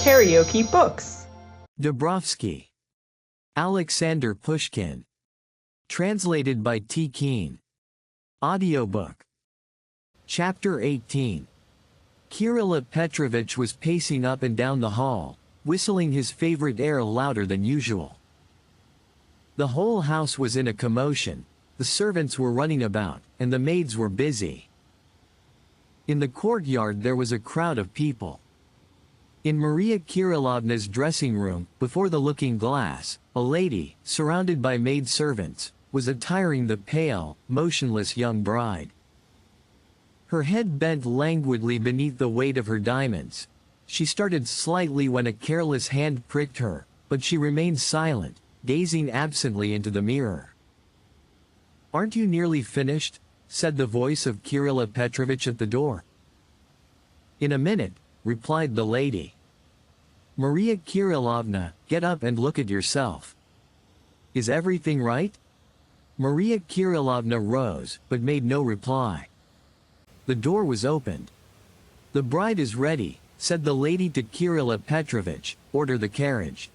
KaraokeBooks. Dubrovsky. Aleksandr Pushkin. Translated by Keane. Audiobook. Chapter 18. Kirilla Petrovich was pacing up and down the hall, whistling his favorite air louder than usual. The whole house was in a commotion, the servants were running about, and the maids were busy. In the courtyard there was a crowd of people. In Maria Kirillovna's dressing room, before the looking-glass, a lady, surrounded by maid-servants, was attiring the pale, motionless young bride. Her head bent languidly beneath the weight of her diamonds. She started slightly when a careless hand pricked her, but she remained silent, gazing absently into the mirror. "Aren't you nearly finished?" said the voice of Kirilla Petrovich at the door. "In a minute," replied the lady. "Maria Kirillovna, get up and look at yourself. Is everything right?" Maria Kirillovna rose, but made no reply. The door was opened. "The bride is ready," said the lady to Kirilla Petrovich, "order the carriage."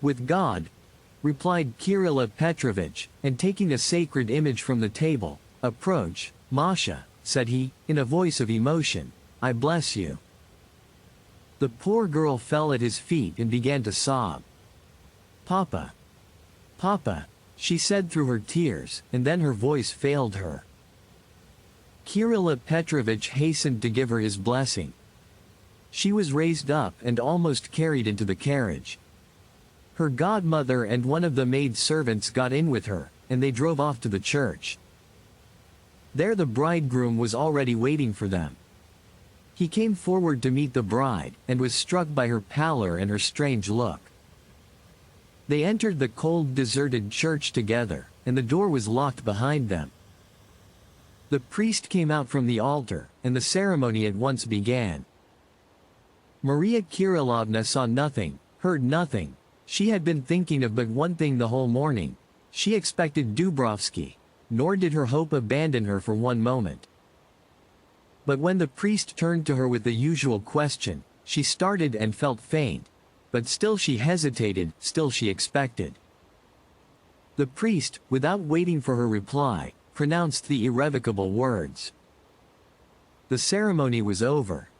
"With God," replied Kirilla Petrovich, and taking a sacred image from the table, "Approach, Masha," said he, in a voice of emotion, "I bless you." The poor girl fell at his feet and began to sob. "Papa! Papa!" she said through her tears, and then her voice failed her. Kirilla Petrovich hastened to give her his blessing. She was raised up and almost carried into the carriage. Her godmother and one of the maid-servants got in with her, and they drove off to the church. There the bridegroom was already waiting for them. He came forward to meet the bride, and was struck by her pallor and her strange look. They entered the cold, deserted church together, and the door was locked behind them. The priest came out from the altar, and the ceremony at once began. Maria Kirillovna saw nothing, heard nothing. She had been thinking of but one thing the whole morning. She expected Dubrovsky, nor did her hope abandon her for one moment. But when the priest turned to her with the usual question, she started and felt faint. But still she hesitated, still she expected. The priest, without waiting for her reply, pronounced the irrevocable words. The ceremony was over.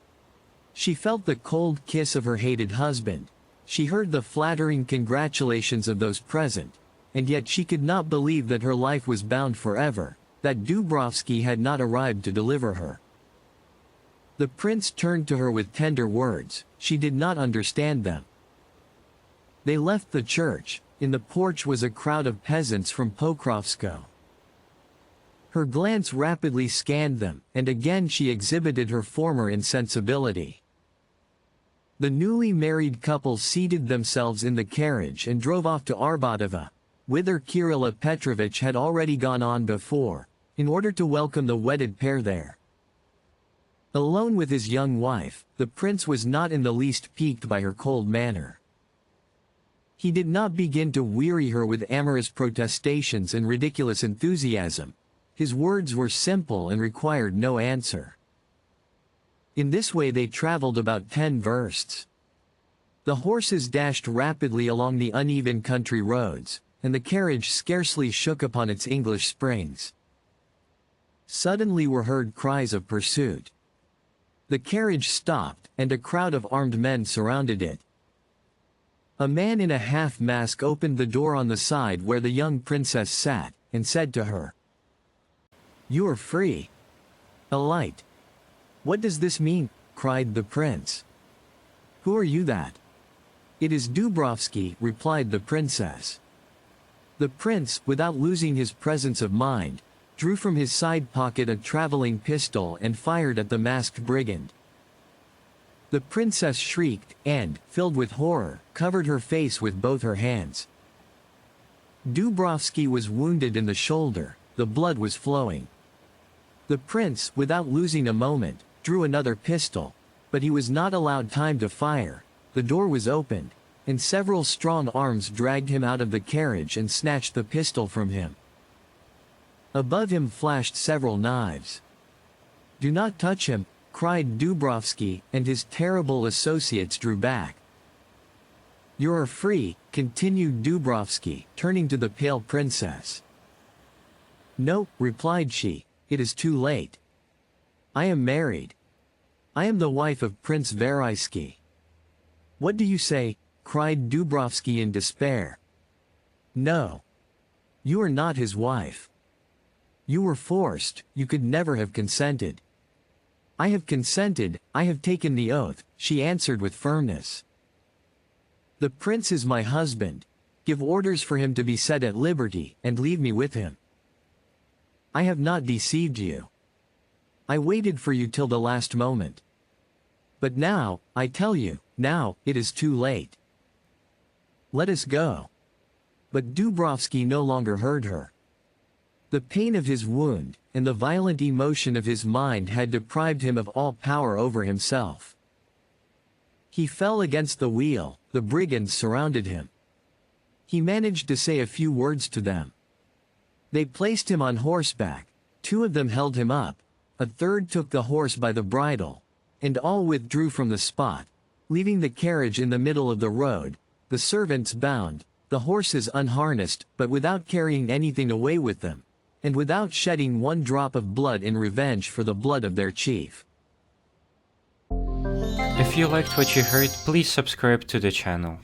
She felt the cold kiss of her hated husband. She heard the flattering congratulations of those present, and yet she could not believe that her life was bound forever, that Dubrovsky had not arrived to deliver her. The prince turned to her with tender words. She did not understand them. They left the church. In the porch was a crowd of peasants from Pokrovskoe. Her glance rapidly scanned them, and again she exhibited her former insensibility. The newly married couple seated themselves in the carriage and drove off to Arbatova, whither Kirilla Petrovich had already gone on before, in order to welcome the wedded pair there. Alone with his young wife, the prince was not in the least piqued by her cold manner. He did not begin to weary her with amorous protestations and ridiculous enthusiasm. His words were simple and required no answer. In this way they traveled about 10 versts. The horses dashed rapidly along the uneven country roads, and the carriage scarcely shook upon its English springs. Suddenly were heard cries of pursuit. The carriage stopped, and a crowd of armed men surrounded it. A man in a half-mask opened the door on the side where the young princess sat, and said to her, "You are free. Alight." "What does this mean?" cried the prince. "Who are you that?" "It is Dubrovsky," replied the princess. The prince, without losing his presence of mind, drew from his side pocket a traveling pistol and fired at the masked brigand. The princess shrieked, and, filled with horror, covered her face with both her hands. Dubrovsky was wounded in the shoulder, the blood was flowing. The prince, without losing a moment, drew another pistol, but he was not allowed time to fire. The door was opened, and several strong arms dragged him out of the carriage and snatched the pistol from him. Above him flashed several knives. "Do not touch him," cried Dubrovsky, and his terrible associates drew back. You are free, continued Dubrovsky, turning to the pale princess. No, replied she, it is too late. I am married. I am the wife of Prince Verisky. What do you say? Cried Dubrovsky in despair. No. You are not his wife. You were forced, you could never have consented. I have consented, I have taken the oath, she answered with firmness. The prince is my husband. Give orders for him to be set at liberty, and leave me with him. I have not deceived you. I waited for you till the last moment. But now, I tell you, now, it is too late. Let us go. But Dubrovsky no longer heard her. The pain of his wound, and the violent emotion of his mind had deprived him of all power over himself. He fell against the wheel, the brigands surrounded him. He managed to say a few words to them. They placed him on horseback, 2 of them held him up, a third took the horse by the bridle, and all withdrew from the spot, leaving the carriage in the middle of the road, the servants bound, the horses unharnessed, but without carrying anything away with them, and without shedding one drop of blood in revenge for the blood of their chief. If you liked what you heard, please subscribe to the channel.